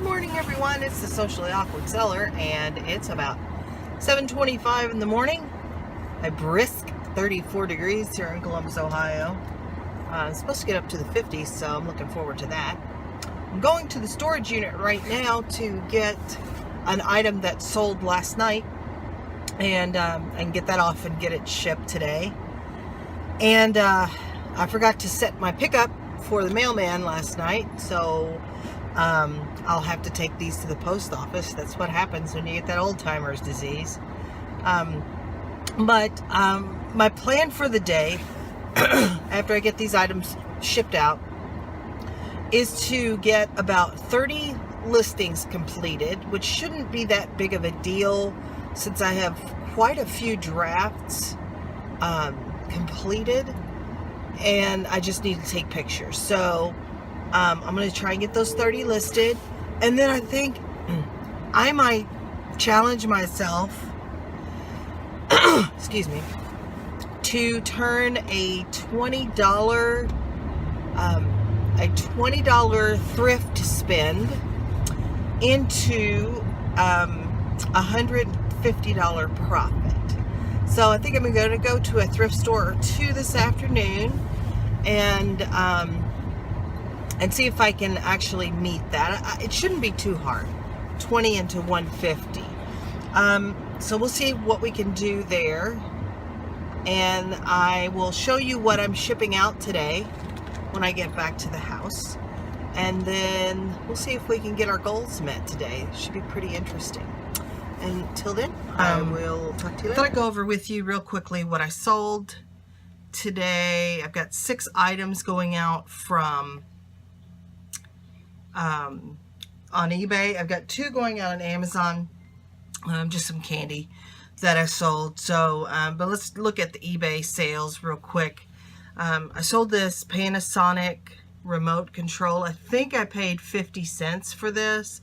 Good morning, everyone. It's the Socially Awkward Seller, and it's about 7:25 in the morning. A brisk 34 degrees here in Columbus, Ohio. It's supposed to get up to the 50s, so I'm looking forward to that. I'm going to the storage unit right now to get an item that sold last night and get that off and get it shipped today. And I forgot to set my pickup for the mailman last night, so I'll have to take these to the post office. That's what happens when you get that old-timer's disease. But my plan for the day, after I get these items shipped out, is to get about 30 listings completed, which shouldn't be that big of a deal since I have quite a few drafts completed, and I just need to take pictures. So I'm going to try and get those 30 listed, and then I think I might challenge myself excuse me, to turn a $20 thrift spend into $150 profit. So I think I'm going to go to a thrift store or two this afternoon and see if I can actually meet that. It shouldn't be too hard. 20 into 150. So we'll see what we can do there. And I will show you what I'm shipping out today when I get back to the house. And then we'll see if we can get our goals met today. It should be pretty interesting. Until then, I will talk to you later. I thought I'd go over with you real quickly what I sold today. I've got 6 items going out from on eBay. I've got 2 going out on Amazon, just some candy that I sold. So, but let's look at the eBay sales real quick. I sold this Panasonic remote control. I think I paid 50 cents for this,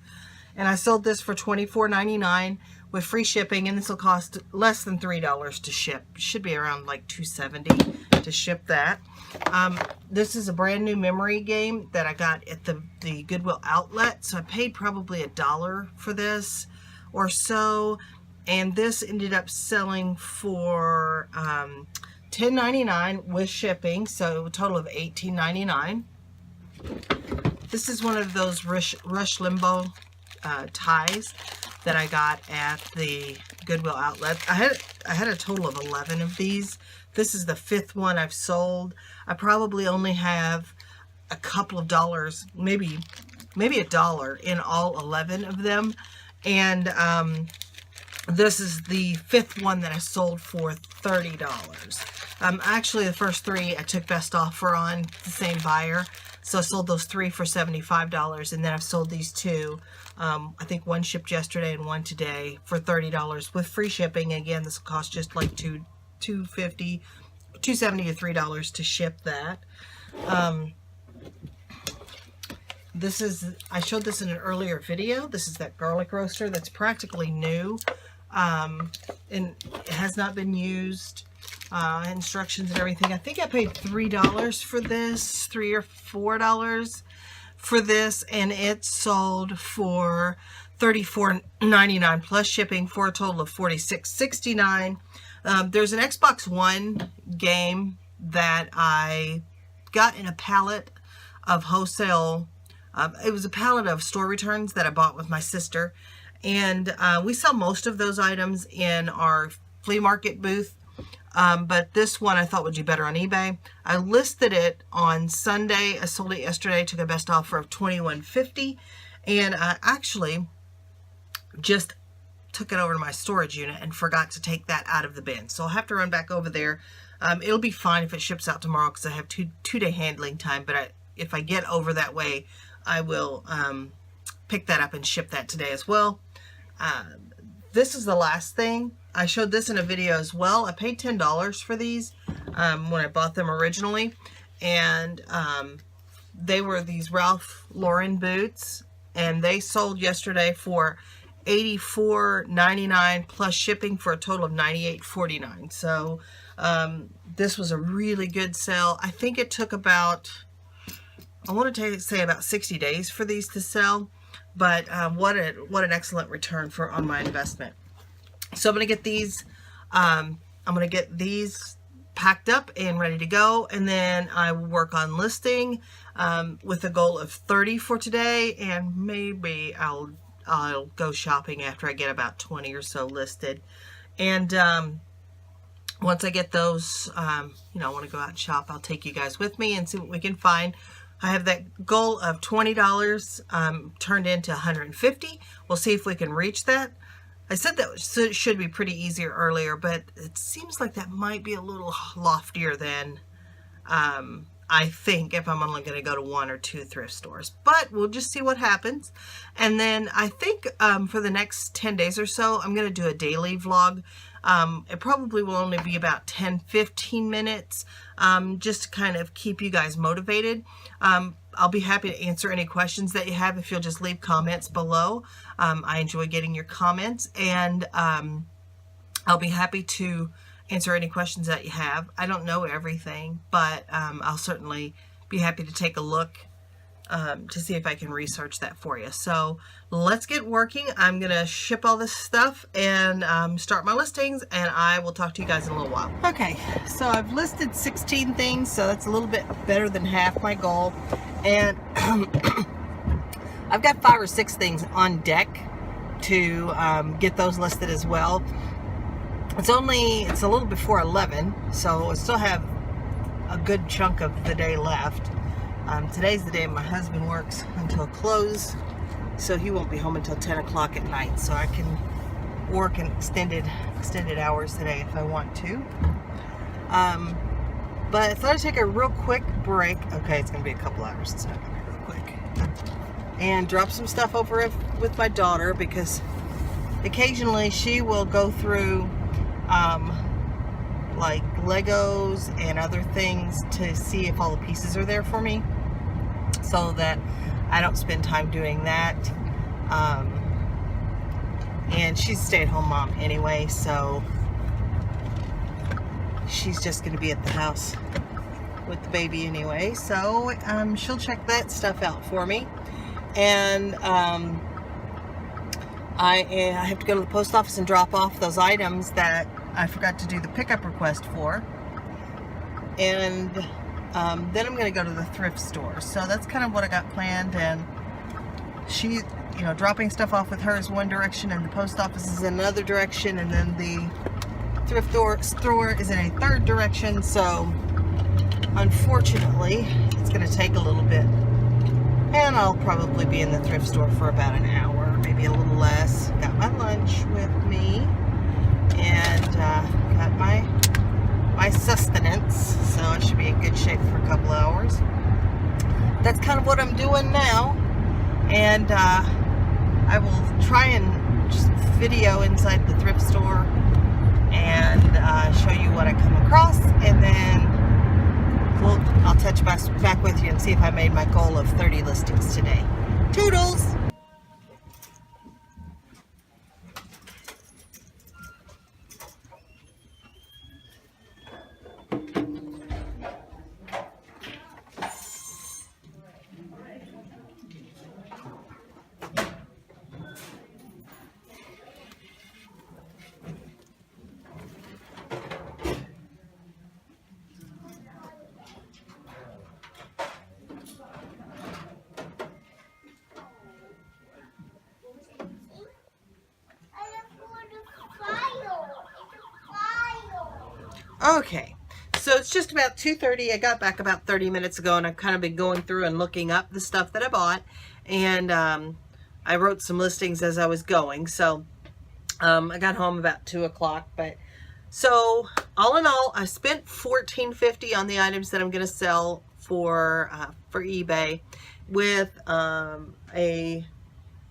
and I sold this for $24.99 with free shipping, and this will cost less than $3 to ship. It should be around like $2.70 to ship that. This is a brand new memory game that I got at the Goodwill outlet, so I paid probably $1 for this or so, and this ended up selling for $10.99 with shipping, so a total of $18.99. This is one of those Rush Limbo ties that I got at the Goodwill outlet. I had a total of 11 of these. This is the 5th one I've sold. I probably only have a couple of dollars, maybe $1 in all 11 of them. And this is the 5th one that I sold for $30. Actually, the first 3 I took best offer on the same buyer. So I sold those 3 for $75, and then I've sold these 2. I think one shipped yesterday and one today for $30 with free shipping. Again, this will cost just like $2.70 to $3 to ship that. This is, I showed this in an earlier video. This is that garlic roaster that's practically new, and it has not been used. Instructions and everything. I think I paid $3 for this, $3 or $4 for this, and it sold for $34.99 plus shipping for a total of $46.69. There's an Xbox One game that I got in a pallet of wholesale. It was a pallet of store returns that I bought with my sister, and we sell most of those items in our flea market booth. But this one I thought would do better on eBay. I listed it on Sunday. I sold it yesterday, took a best offer of $21.50, and I actually just took it over to my storage unit and forgot to take that out of the bin. So I'll have to run back over there. It'll be fine if it ships out tomorrow because I have two-day handling time, but if I get over that way, I will pick that up and ship that today as well. This is the last thing. I showed this in a video as well. I paid $10 for these when I bought them originally, and they were these Ralph Lauren boots, and they sold yesterday for $84.99 plus shipping for a total of $98.49. So this was a really good sale. I think it took about, I want to say about 60 days for these to sell. but what an excellent return on my investment. So I'm going to get these packed up and ready to go, and then I will work on listing with a goal of 30 for today, and maybe I'll go shopping after I get about 20 or so listed. And once I get those, I want to go out and shop, I'll take you guys with me and see what we can find. I have that goal of $20 turned into $150. We'll see if we can reach that. I said that should be pretty easier earlier, but it seems like that might be a little loftier than I think if I'm only going to go to 1 or 2 thrift stores. But we'll just see what happens. And then I think for the next 10 days or so, I'm going to do a daily vlog. It probably will only be about 10-15 minutes, just to kind of keep you guys motivated. I'll be happy to answer any questions that you have if you'll just leave comments below. I enjoy getting your comments, and I'll be happy to answer any questions that you have. I don't know everything, but I'll certainly be happy to take a look to see if I can research that for you. So let's get working. I'm going to ship all this stuff and start my listings, and I will talk to you guys in a little while. Okay, so I've listed 16 things, so that's a little bit better than half my goal. And I've got 5 or 6 things on deck to get those listed as well. It's a little before 11, so I still have a good chunk of the day left. Today's the day my husband works until close, so he won't be home until 10 o'clock at night, so I can work in extended hours today if I want to. But I thought I'd take a real quick break. Okay, it's going to be a couple hours. It's not going to be real quick. And drop some stuff over with my daughter, because occasionally she will go through like Legos and other things to see if all the pieces are there for me, so that I don't spend time doing that. And she's a stay-at-home mom anyway, so she's just going to be at the house with the baby anyway, so she'll check that stuff out for me. And I have to go to the post office and drop off those items that I forgot to do the pickup request for. And then I'm going to go to the thrift store. So that's kind of what I got planned. And she, dropping stuff off with her is one direction, and the post office is another direction, and then the thrift store is in a third direction. So unfortunately, it's going to take a little bit. And I'll probably be in the thrift store for about an hour, maybe a little less. Got my lunch with me, and got my sustenance, so I should be in good shape for a couple hours. That's kind of what I'm doing now, and I will try and just video inside the thrift store and show you what I come across, and then I'll touch back with you and see if I made my goal of 30 listings today. Toodles! Okay, so it's just about 2:30. I got back about 30 minutes ago, and I've kind of been going through and looking up the stuff that I bought, and I wrote some listings as I was going. So I got home about 2 o'clock. But so all in all, I spent $14.50 on the items that I'm going to sell for eBay, with a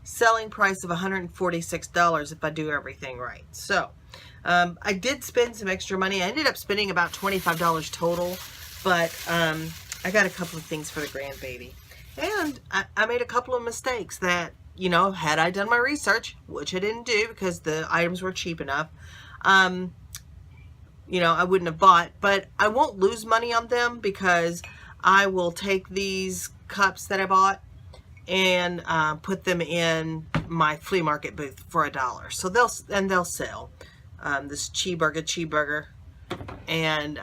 selling price of $146 if I do everything right. So I did spend some extra money. I ended up spending about $25 total, but I got a couple of things for the grandbaby. And I made a couple of mistakes that, had I done my research, which I didn't do because the items were cheap enough, I wouldn't have bought. But I won't lose money on them, because I will take these cups that I bought and put them in my flea market booth for $1. So they'll sell this cheeseburger and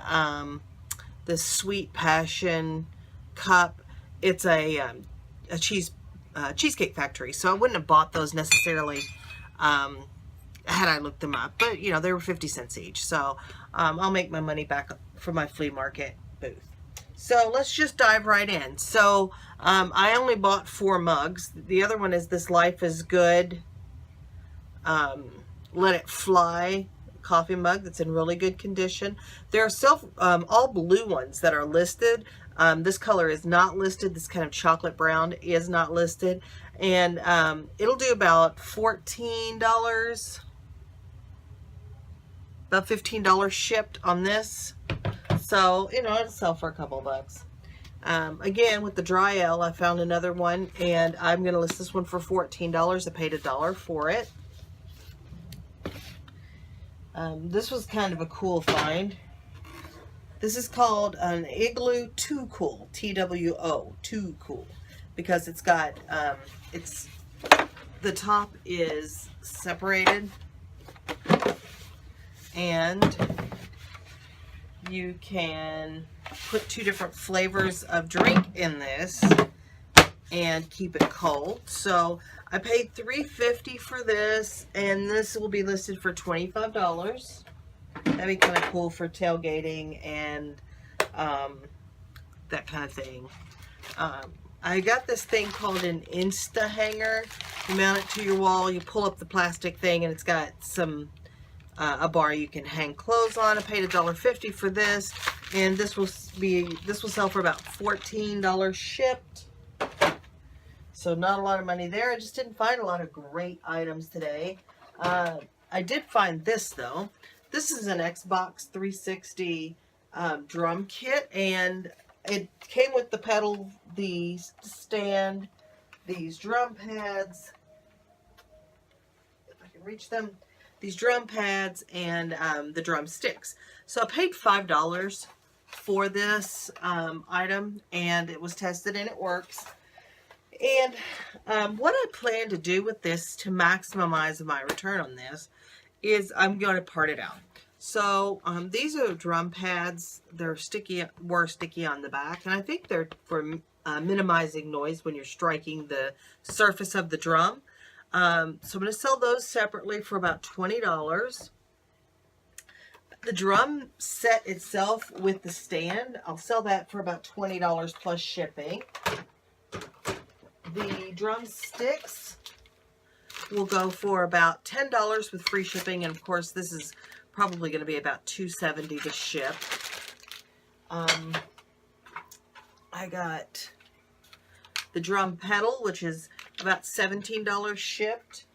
this Sweet Passion cup. It's a cheesecake factory, so I wouldn't have bought those necessarily had I looked them up, but you know, they were 50 cents each, so I'll make my money back for my flea market booth. So let's just dive right in. So I only bought 4 mugs. The other one is this Life is Good Let It Fly coffee mug that's in really good condition. There are all blue ones that are listed. This color is not listed. This kind of chocolate brown is not listed. And it'll do about $14, about $15 shipped on this. So, you know, it'll sell for a couple bucks. Again, with the dry ale, I found another one, and I'm going to list this one for $14. I paid $1 for it. This was kind of a cool find. This is called an Igloo Too Cool, T-W-O, Too Cool, because it's got, the top is separated, and you can put 2 different flavors of drink in this and keep it cold. So I paid $3.50 for this, and this will be listed for $25. That'd be kind of cool for tailgating and that kind of thing. I got this thing called an Insta Hanger. You mount it to your wall, you pull up the plastic thing, and it's got some a bar you can hang clothes on. I paid $1.50 for this, and this will sell for about $14 shipped. So not a lot of money there. I just didn't find a lot of great items today. I did find this though. This is an Xbox 360 drum kit, and it came with the pedal, the stand, these drum pads, if I can reach them, these drum pads, and the drumsticks. So I paid $5 for this item, and it was tested and it works. And what I plan to do with this to maximize my return on this is I'm going to part it out. So these are drum pads. They're were sticky on the back, and I think they're for minimizing noise when you're striking the surface of the drum. So I'm going to sell those separately for about $20. The drum set itself with the stand, I'll sell that for about $20 plus shipping. The drumsticks will go for about $10 with free shipping, and of course this is probably going to be about $2.70 to ship. I got the drum pedal, which is about $17 shipped,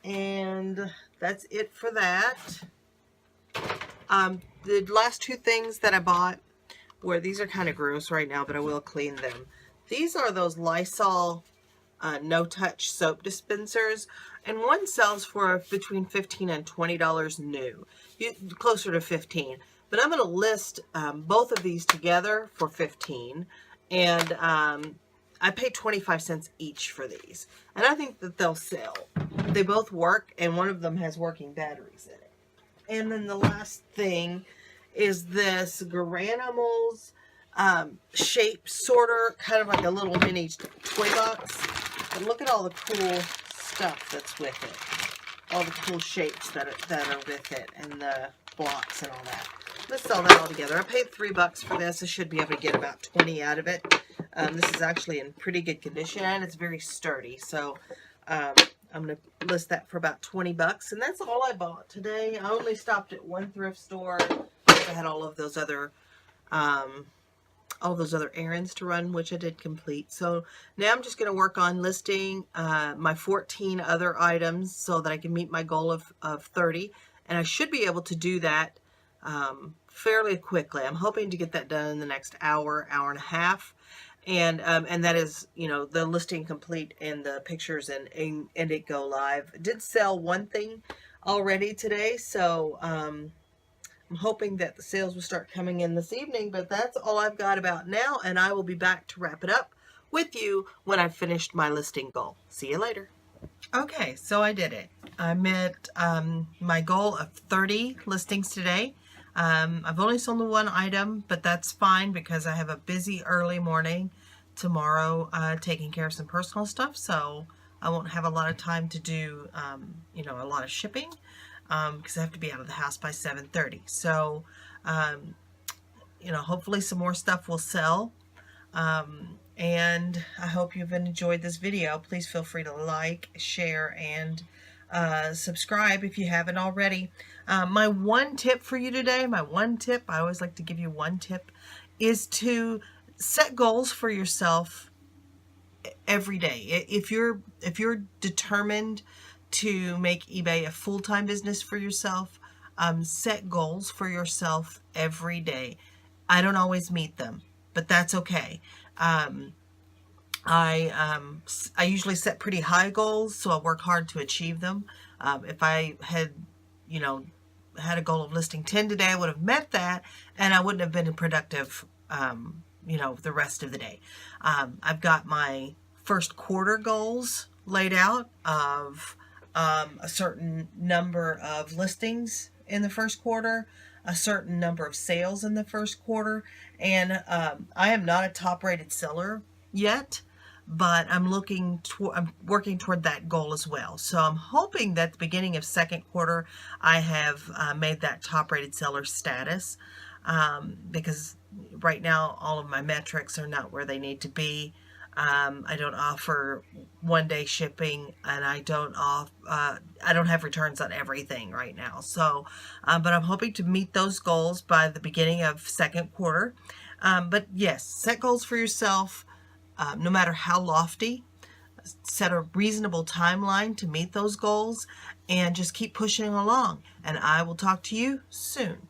and that's it for that. The last 2 things that I bought were, these are kind of gross right now, but I will clean them. These are those Lysol no-touch soap dispensers, and one sells for between $15 and $20 new, closer to $15. But I'm going to list both of these together for $15, and I paid 25 cents each for these, and I think that they'll sell. They both work, and one of them has working batteries in it. And then the last thing is this Garanimals shape sorter, kind of like a little mini toy box. And look at all the cool stuff that's with it. All the cool shapes that are with it, and the blocks and all that. Let's sell that all together. I paid $3 for this. I should be able to get about 20 out of it. This is actually in pretty good condition, and it's very sturdy. So I'm going to list that for about 20 bucks. And that's all I bought today. I only stopped at one thrift store. I had all of those other errands to run, which I did complete. So now I'm just going to work on listing my 14 other items so that I can meet my goal of 30. And I should be able to do that fairly quickly. I'm hoping to get that done in the next hour, hour and a half. And that is, you know, the listing complete and the pictures and it go live. I did sell one thing already today, so I'm hoping that the sales will start coming in this evening, but that's all I've got about now, and I will be back to wrap it up with you when I've finished my listing goal. See you later. Okay, so I did it. I met my goal of 30 listings today. I've only sold the one item, but that's fine because I have a busy early morning tomorrow taking care of some personal stuff, so I won't have a lot of time to do, a lot of shipping because I have to be out of the house by 7:30. So, hopefully some more stuff will sell. And I hope you've enjoyed this video. Please feel free to like, share, and subscribe if you haven't already. My one tip for you today, I always like to give you one tip, is to set goals for yourself every day. If you're determined to make eBay a full-time business for yourself, set goals for yourself every day. I don't always meet them, but that's okay. I usually set pretty high goals, so I work hard to achieve them. If I had, you know, had a goal of listing 10 today, I would have met that, and I wouldn't have been productive, the rest of the day. I've got my first quarter goals laid out of a certain number of listings in the first quarter, a certain number of sales in the first quarter, and I am not a top-rated seller yet, but I'm working toward that goal as well. So I'm hoping that at the beginning of second quarter, I have made that top-rated seller status, because right now all of my metrics are not where they need to be. I don't offer one-day shipping, and I don't have returns on everything right now. So, but I'm hoping to meet those goals by the beginning of second quarter. But yes, set goals for yourself, no matter how lofty. Set a reasonable timeline to meet those goals, and just keep pushing along. And I will talk to you soon.